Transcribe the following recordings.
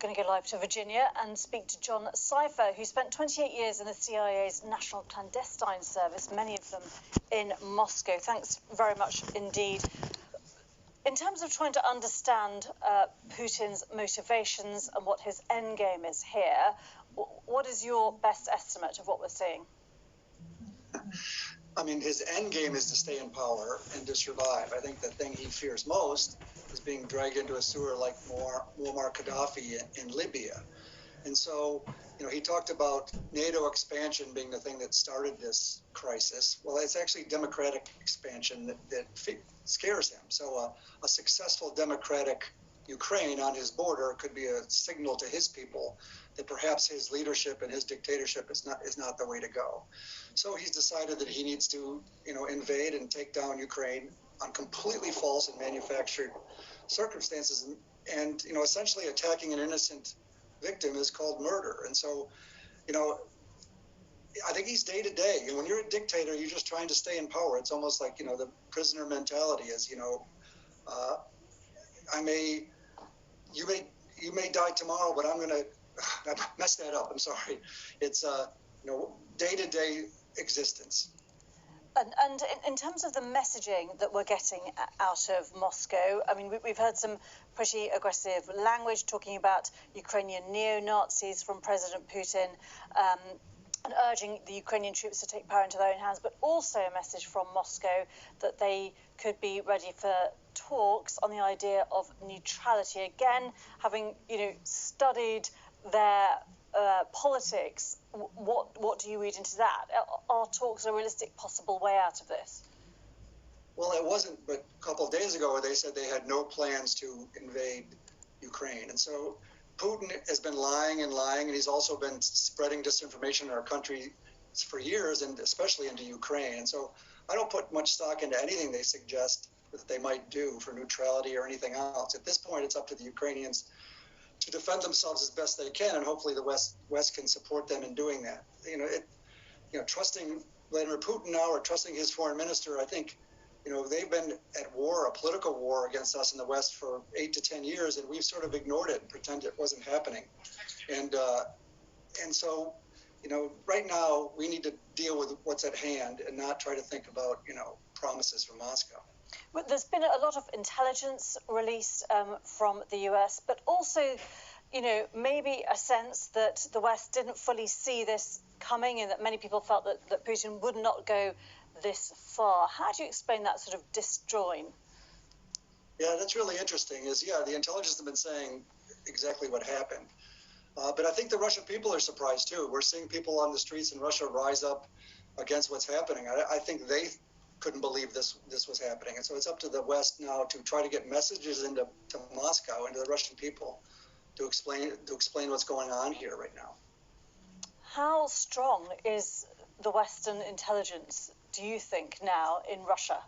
going to go live to Virginia and speak to John Sipher, who spent 28 years in the CIA's National Clandestine Service, many of them in Moscow. Thanks very much indeed. In terms of trying to understand Putin's motivations and what his endgame is here, what is your best estimate of what we're seeing? I mean, his end game is to stay in power and to survive. I think the thing he fears most is being dragged into a sewer like Muammar Gaddafi in Libya. And so, you know, he talked about NATO expansion being the thing that started this crisis. Well, it's actually democratic expansion that scares him. So a successful democratic Ukraine on his border could be a signal to his people that perhaps his leadership and his dictatorship is not the way to go. So he's decided that he needs to, you know, invade and take down Ukraine on completely false and manufactured circumstances, and you know, essentially attacking an innocent victim is called murder. And so, you know, I think he's day to day. And when you're a dictator, you're just trying to stay in power. It's almost like, you know, the prisoner mentality is, you know, you may die tomorrow, but I'm going to mess that up. I'm sorry. It's, you know, day-to-day existence. And in terms of the messaging that we're getting out of Moscow, I mean, we've heard some pretty aggressive language talking about Ukrainian neo-Nazis from President Putin, and urging the Ukrainian troops to take power into their own hands, but also a message from Moscow that they could be ready for talks on the idea of neutrality. Again, having, you know, studied their politics, what do you read into that? Are talks a realistic possible way out of this? Well, it wasn't, but a couple of days ago they said they had no plans to invade Ukraine. And so Putin has been lying and lying, and he's also been spreading disinformation in our country for years, and especially into Ukraine. And so I don't put much stock into anything they suggest that they might do for neutrality or anything else. At this point, it's up to the Ukrainians to defend themselves as best they can, and hopefully the West can support them in doing that. You know, trusting Vladimir Putin now, or trusting his foreign minister, I think, you know, they've been at war, a political war against us in the West for 8 to 10 years, and we've sort of ignored it and pretended it wasn't happening. And so, you know, right now we need to deal with what's at hand and not try to think about, you know, promises from Moscow. Well, there's been a lot of intelligence released from the US, but also, you know, maybe a sense that the West didn't fully see this coming, and that many people felt that Putin would not go this far. How do you explain that sort of disjoin? Yeah, that's really interesting. The intelligence have been saying exactly what happened. But I think the Russian people are surprised too. We're seeing people on the streets in Russia rise up against what's happening. I think they couldn't believe this was happening. And so it's up to the West now to try to get messages into Moscow, into the Russian people, to explain what's going on here right now. How strong is the Western intelligence, do you think, now in Russia?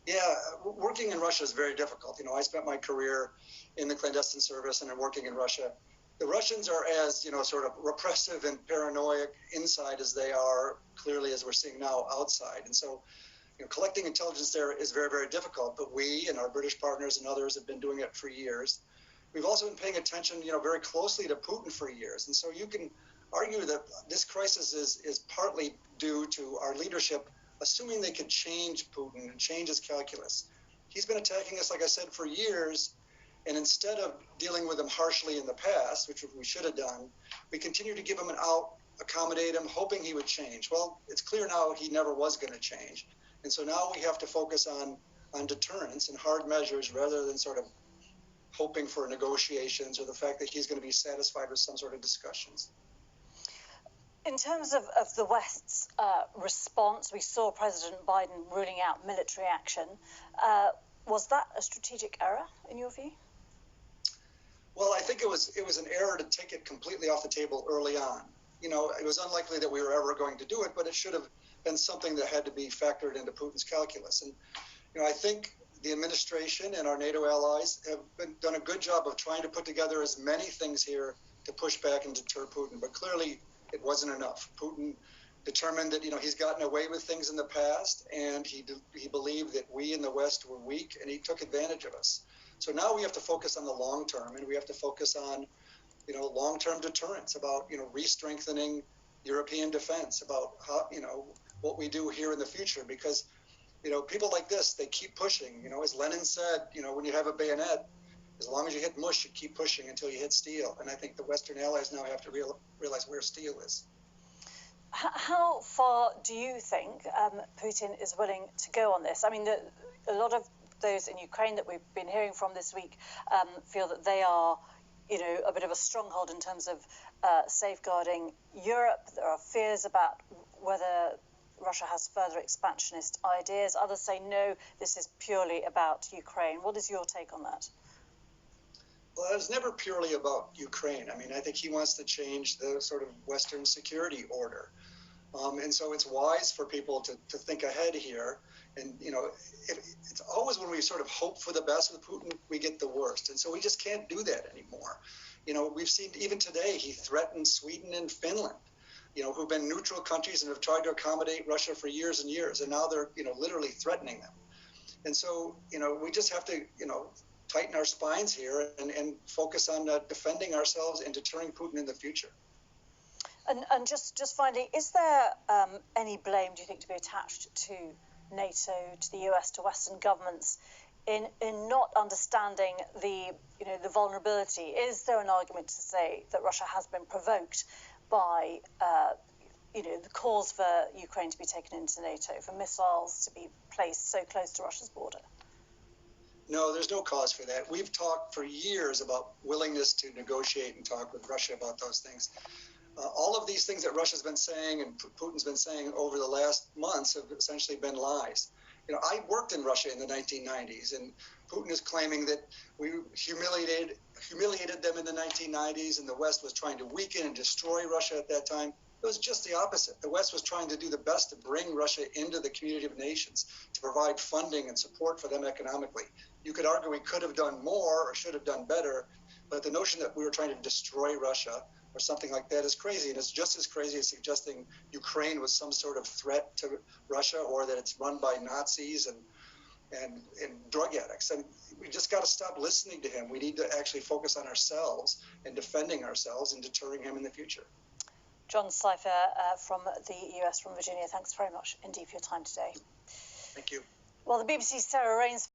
Yeah, working in Russia is very difficult. You know, I spent my career in the clandestine service and I'm working in Russia. The Russians are as, you know, sort of repressive and paranoid inside as they are, clearly, as we're seeing now, outside. And so, you know, collecting intelligence there is very, very difficult. But we and our British partners and others have been doing it for years. We've also been paying attention, you know, very closely to Putin for years. And so you can argue that this crisis is partly due to our leadership assuming they could change Putin and change his calculus. He's been attacking us, like I said, for years. And instead of dealing with him harshly in the past, which we should have done, we continue to give him an out, accommodate him, hoping he would change. Well, it's clear now he never was going to change. And so now we have to focus on deterrence and hard measures rather than sort of hoping for negotiations or the fact that he's going to be satisfied with some sort of discussions. In terms of the West's response, we saw President Biden ruling out military action. Was that a strategic error, in your view? Well, I think it was an error to take it completely off the table early on. You know, it was unlikely that we were ever going to do it, but it should have been something that had to be factored into Putin's calculus. And, you know, I think the administration and our NATO allies have done a good job of trying to put together as many things here to push back and deter Putin. But clearly, it wasn't enough. Putin determined that, you know, he's gotten away with things in the past, and he believed that we in the West were weak, and he took advantage of us. So now we have to focus on the long term, and we have to focus on, long-term deterrence, about, re-strengthening European defense, about how, what we do here in the future, because, people like this, they keep pushing. As Lenin said, when you have a bayonet, as long as you hit mush, you keep pushing until you hit steel. And I think the Western allies now have to realize where steel is. How far do you think Putin is willing to go on this? I mean, a lot of those in Ukraine that we've been hearing from this week feel that they are, a bit of a stronghold in terms of safeguarding Europe. There are fears about whether Russia has further expansionist ideas. Others say, no, this is purely about Ukraine. What is your take on that? Well, it was never purely about Ukraine. I mean, I think he wants to change the sort of Western security order. And so it's wise for people to think ahead here. And, it's always when we sort of hope for the best with Putin, we get the worst. And so we just can't do that anymore. We've seen even today, he threatened Sweden and Finland, who've been neutral countries and have tried to accommodate Russia for years and years. And now they're, literally threatening them. And so, we just have to, tighten our spines here and focus on defending ourselves and deterring Putin in the future. And just finally, is there any blame, do you think, to be attached to NATO, to the US, to Western governments in not understanding the vulnerability? Is there an argument to say that Russia has been provoked by the calls for Ukraine to be taken into NATO, for missiles to be placed so close to Russia's border? No, there's no cause for that. We've talked for years about willingness to negotiate and talk with Russia about those things. All of these things that Russia's been saying and Putin's been saying over the last months have essentially been lies. I worked in Russia in the 1990s, and Putin is claiming that we humiliated them in the 1990s, and the West was trying to weaken and destroy Russia at that time. It was just the opposite. The West was trying to do the best to bring Russia into the community of nations, to provide funding and support for them economically. You could argue we could have done more or should have done better, but the notion that we were trying to destroy Russia or something like that is crazy, and it's just as crazy as suggesting Ukraine was some sort of threat to Russia, or that it's run by Nazis and drug addicts. And we just got to stop listening to him. We need to actually focus on ourselves and defending ourselves and deterring him in the future. John Sipher from the US, from Virginia, thanks very much indeed for your time today. Thank you. Well, the BBC's Sarah Rains